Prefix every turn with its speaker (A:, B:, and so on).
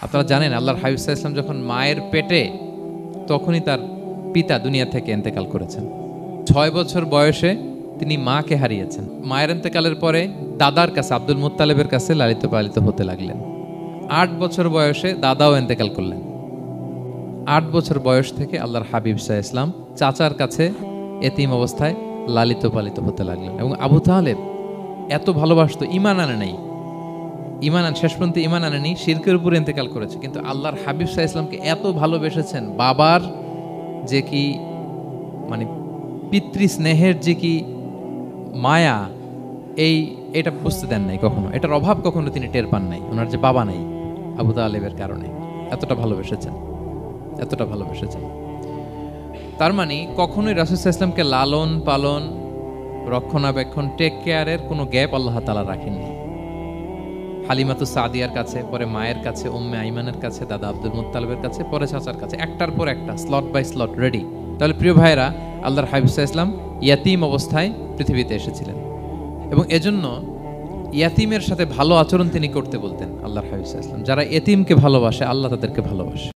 A: আপনারা জানেন আল্লাহর হাবিব সাল্লাল্লাহু আলাইহি ওয়াসাল্লাম যখন মায়ের পেটে, তখনই তার পিতা দুনিয়া থেকে ইন্তেকাল করেছেন। 6 বছর বয়সে তিনি মাকে হারিয়েছেন। মায়ের ইন্তেকালের পরে দাদার কাছে, আব্দুল মুত্তালিবের কাছে লালিত পালিত হতে লাগলেন। 8 বছর বয়সে দাদাও ইন্তেকাল করলেন। 8 বছর বয়স থেকে আল্লাহর হাবিব সাল্লাল্লাহু আলাইহি ওয়াসাল্লাম চাচার কাছে এতিম অবস্থায় লালিত পালিত হতে লাগলেন। এবং আবু তালেব এত ভালোবাসতো, ঈমান আনে নাই, শেষ পর্যন্ত ঈমান আনেনি, শিরকের উপরে ইন্তেকাল করেছে, কিন্তু আল্লাহর হাবিব সাল্লাল্লাহু আলাইহি ওয়াসাল্লামকে এত ভালোবেসেছেন। বাবার যে কি মানে পিতৃ স্নেহের যে কি মায়া, এটা বুঝতে দেন নাই কখনো, এটার অভাব কখনো তিনি টের পান নাই। ওনার যে বাবা নাই, আবু তালেবের কারণে এতটা ভালোবেসেছেন। তার মানে কখনোই রাসূল সাল্লাল্লাহু আলাইহি ওয়াসাল্লামকে লালন পালন, রক্ষণাবেক্ষণ, টেক কেয়ারের কোনো গ্যাপ আল্লাহ তাআলা রাখেননি। হালিমাতু সাদিয়ার কাছে, পরে মায়ের কাছে, উম্মে আইমানের কাছে, দাদা আব্দুল মুত্তালিবের কাছে, পরে চাচার কাছে, একটার পর একটা স্লট বাই স্লট রেডি। তাহলে প্রিয় ভাইরা, আল্লাহর হাবিব সাল্লাল্লাহু আলাইহি ওয়াসাল্লাম ইয়াতীম অবস্থায় পৃথিবীতে এসেছিলেন, এবং এজন্য ইয়াতীমের সাথে ভালো আচরণ তিনি করতে বলতেন আল্লাহর হাবিব সাল্লাল্লাহু আলাইহি ওয়াসাল্লাম। যারা এতিমকে ভালোবাসে, আল্লাহ তাদেরকে ভালোবাসে।